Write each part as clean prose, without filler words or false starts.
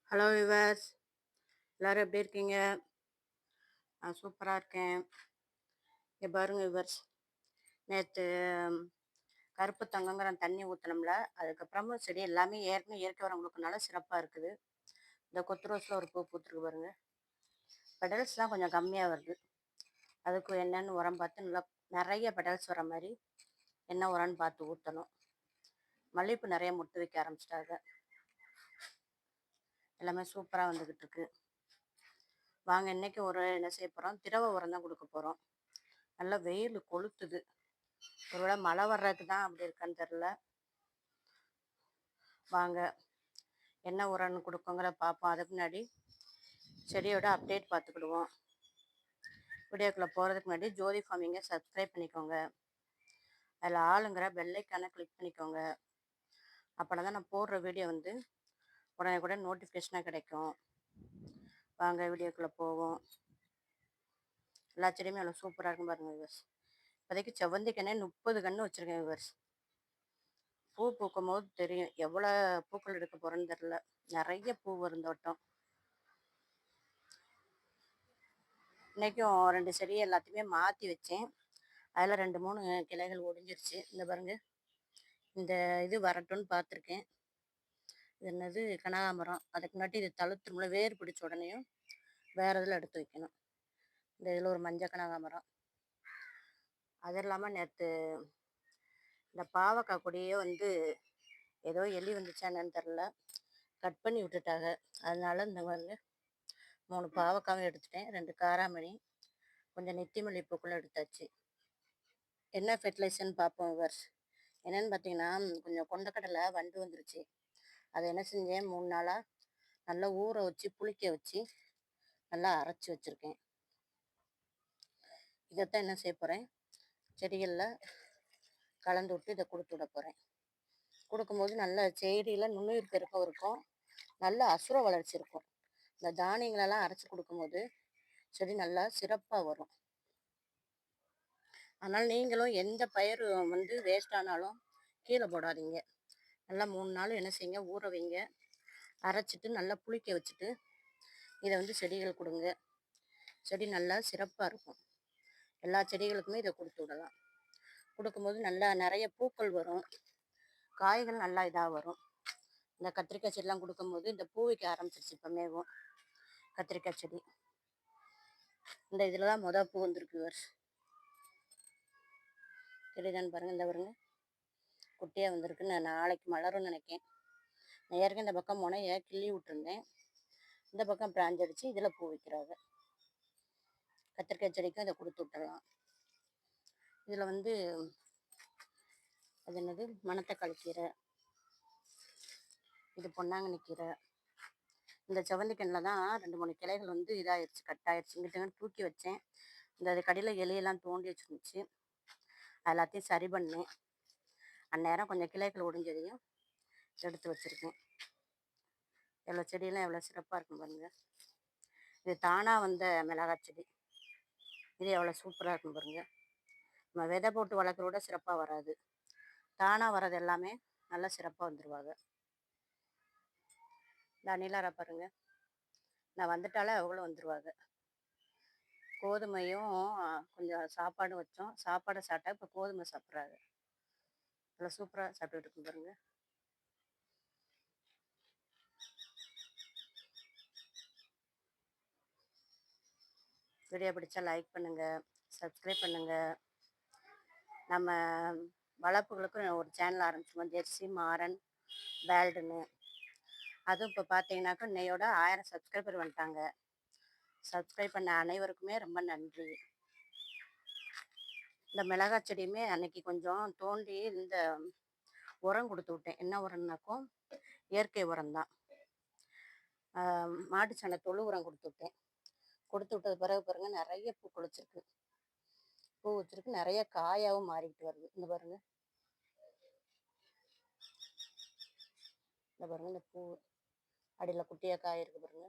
Hello viewers, எல்லாரும் எப்படி இருக்கீங்க? நான் சூப்பராக இருக்கேன். இங்கே பாருங்க விவர்ஸ், நேற்று கருப்பு தங்கங்கிற தண்ணி ஊற்றினோம்ல, அதுக்கப்புறமா செடி எல்லாமே ஏற்கனவே இயற்கை உரம் கொடுக்கறனால சிறப்பாக இருக்குது. இந்த கொத்து ரோஸில் ஒரு பூ பூத்துருக்கு பாருங்க. பெடல்ஸ்லாம் கொஞ்சம் கம்மியாக வருது. அதுக்கு என்னென்னு உரம் பார்த்து நல்லா நிறைய பெடல்ஸ் வர மாதிரி என்ன உரம்னு பார்த்து ஊற்றணும். மல்லிகைப்பூ நிறைய முட்டு வைக்க ஆரம்பிச்சிட்டாங்க. எல்லாமே சூப்பராக வந்துக்கிட்டு இருக்கு. வாங்க இன்னைக்கு ஒரு என்ன செய்ய போகிறோம், திரவ உரம் தான் கொடுக்க போகிறோம். நல்லா வெயில் கொளுத்துது. ஒருவேளை மழை வர்றதுக்கு தான் அப்படி இருக்கான்னு தெரில. வாங்க என்ன உரம்னு கொடுக்கோங்கிற பார்ப்போம். அதுக்கு முன்னாடி செடியோட அப்டேட் பார்த்துக்கிடுவோம். வீடியோக்குள்ளே போகிறதுக்கு முன்னாடி ஜோதி ஃபார்மிங்கை சப்ஸ்கிரைப் பண்ணிக்கோங்க. அதில் ஆளுங்கிற பெல்லைக்கான கிளிக் பண்ணிக்கோங்க. அப்படின்னா தான் நான் போடுற வீடியோ வந்து உடனே கூட நோட்டிஃபிகேஷனாக கிடைக்கும். வாங்க வீடியோக்குள்ளே போவோம். எல்லா செடியுமே அவ்வளோ சூப்பராக இருக்கும் பாருங்க விவர்ஸ். இப்போதைக்கு செவ்வந்தி கண்ணே 30 கன்று வச்சுருக்கேன் விவர்ஸ். பூ பூக்கும் போது தெரியும் எவ்வளோ பூக்கள் எடுக்க போகிறேன்னு தெரில. நிறைய பூ வரும் தோட்டம். இன்றைக்கும் 2 செடி எல்லாத்தையுமே மாற்றி வச்சேன். அதில் 2 3 கிளைகள் ஒடிஞ்சிருச்சு. இந்த பாருங்க, இந்த இது வரட்டும்னு பார்த்துருக்கேன். இது என்னது, கனகாமரம். அதுக்கு முன்னாடி இது தழுத்துருமுல, வேர் பிடிச்ச உடனேயும் வேறு இதில் எடுத்து வைக்கணும். இந்த இதில் ஒரு மஞ்சள் கனகாமரம். அது இல்லாமல் நேற்று இந்த பாவக்காய் கொடியே வந்து ஏதோ எலி வந்துச்சா என்னன்னு தெரில, கட் பண்ணி விட்டுட்டாங்க. அதனால இந்த பாருங்க 3 பாவக்காவும் எடுத்துட்டேன். 2 காராமணி, கொஞ்சம் நெத்தி மல்லிப்பூக்குள்ளே எடுத்தாச்சு. என்ன ஃபெர்டிலைசர்னு பார்ப்போம் விவர்ஸ். என்னென்னு பார்த்தீங்கன்னா, கொஞ்சம் கொண்டக்கடலை வண்டு வந்துருச்சு. அதை என்ன செஞ்சேன், 3 நாளாக நல்லா ஊற வச்சு புளிக்க வச்சு நல்லா அரைச்சி வச்சுருக்கேன். இதைத்தான் என்ன செய்ய போகிறேன், செடிகளில் கலந்து விட்டு இதை கொடுத்து விட போகிறேன். கொடுக்கும்போது நல்ல செடியில் நுண்ணுயிர் பெருக்கம் இருக்கும், நல்ல அசுர வளர்ச்சி இருக்கும். இந்த தானியங்களெல்லாம் அரைச்சி கொடுக்கும்போது செடி நல்லா சிறப்பாக வரும். அதனால் நீங்களும் எந்த பயிர் வந்து வேஸ்ட் ஆனாலும் கீழே போடாதீங்க. நல்லா 3 நாள் என்ன செய்யுங்க, ஊற வைங்க. அரைச்சிட்டு நல்லா புளிக்க வச்சுட்டு இதை வந்து செடிகள் கொடுங்க. செடி நல்லா சிறப்பாக இருக்கும். எல்லா செடிகளுக்குமே இதை கொடுத்து விடலாம். கொடுக்கும்போது நல்லா நிறைய பூக்கள் வரும், காய்கள் நல்லா இதாக வரும். இந்த கத்திரிக்காய் செடிலாம் கொடுக்கும்போது இந்த பூ வைக்க ஆரம்பிச்சிருச்சு. இப்போ மேவும் கத்திரிக்காய் செடி இந்த இதில் தான் பூ வந்திருக்கு வருஷம். தெரியுதான்னு பாருங்கள், இந்த பாருங்க குட்டியாக வந்திருக்கு. நான் நாளைக்கு மலரும்னு நினைக்கேன். நான் ஏற்கனவே இந்த பக்கம் முனையை கிள்ளி விட்டுருந்தேன். இந்த பக்கம் பிராஞ்ச் அடித்து இதில் பூ வைக்கிறாங்க. கத்திரிக்காய் செடிக்கும் இதை கொடுத்து விட்டுடலாம். இதில் வந்து அது என்னது, மணத்தக்காளி கீரை, இது பொன்னாங்கண்ணி கீரை. இந்த செவ்வந்தி கண்ணில் தான் 2 3 கிளைகள் வந்து இதாகிடுச்சு, கட் ஆயிடுச்சு. இங்கிட்ட தூக்கி வச்சேன். இந்த கடியில் எலியெல்லாம் தோண்டி வச்சுருந்துச்சு. எல்லாத்தையும் சரி பண்ணேன். அந்நேரம் கொஞ்சம் கிளைகள் ஒடிஞ்சதையும் எடுத்து வச்சுருக்கேன். எவ்வளோ செடியெல்லாம் எவ்வளோ சிறப்பாக இருக்கும் பாருங்கள். இது தானாக வந்த மிளகாய் செடி. இது எவ்வளோ சூப்பராக இருக்கும் பாருங்கள். நம்ம விதை போட்டு வளர்க்குறோட சிறப்பாக வராது, தானாக வர்றது எல்லாமே நல்லா சிறப்பாக வந்துடுவாங்க. இந்த நீலாரா பாருங்கள், நான் வந்துட்டாலே அவங்களும் வந்துடுவாங்க. கோதுமையும் கொஞ்சம் சாப்பாடும் வச்சோம். சாப்பாடை சாப்பிட்டா இப்போ கோதுமை சாப்பிட்றாங்க. நல்லா சூப்பராக சாப்பிட்டுட்டு இருக்கும் பாருங்கள். வீடியோ பிடிச்சா லைக் பண்ணுங்கள், சப்ஸ்கிரைப் பண்ணுங்கள். நம்ம வளர்ப்புகளுக்கும் ஒரு சேனல் ஆரம்பிச்சிருக்கோம், ஜெர்சி மாறன் வேல்டுன்னு. அதுவும் இப்போ பார்த்தீங்கன்னாக்கா இன்னையோட 1000 சப்ஸ்கிரைபர் வந்துட்டாங்க. சப்ஸ்கிரைப் பண்ண அனைவருக்குமே ரொம்ப நன்றி. இந்த மிளகாய் செடியுமே அன்னைக்கு கொஞ்சம் தோண்டி இந்த உரம் கொடுத்து விட்டேன். என்ன உரம்னாக்கும் இயற்கை உரம் தான். மாட்டு சாண தொழு உரம் கொடுத்து விட்டேன். கொடுத்து விட்டது பிறகு பாருங்க நிறைய பூ குளிச்சிருக்கு, பூ வச்சிருக்கு, நிறைய காயாகவும் மாறிக்கிட்டு வருது. இந்த பாருங்க, இந்த பாருங்க, இந்த பூ அடியில் குட்டியாக காய் இருக்கு பாருங்க.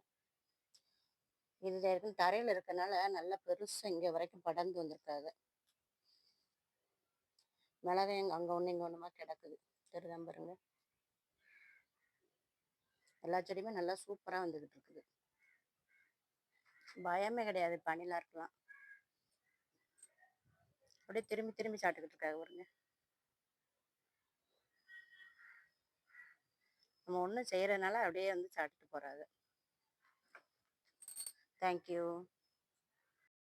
இதில் இருக்கு, தரையில் இருக்கனால நல்லா பெருசாக இங்கே வரைக்கும் படர்ந்து வந்திருக்காங்க. மிளகாய் அங்கே ஒன்று இங்கே ஒன்றுமா கிடக்குது, தெரியுதான் பாருங்க. எல்லா செடியுமே நல்லா சூப்பராக வந்துக்கிட்டு இருக்குது. பயமே கிடையாது பனிலா இருக்கலாம். அப்படியே திரும்பி திரும்பி சாப்பிட்டுக்கிட்டு இருக்காங்க பாருங்க. நம்ம ஒன்றும் செய்கிறதுனால அப்படியே வந்து சாப்பிட்டுட்டு போகிறாங்க. தேங்க்யூ.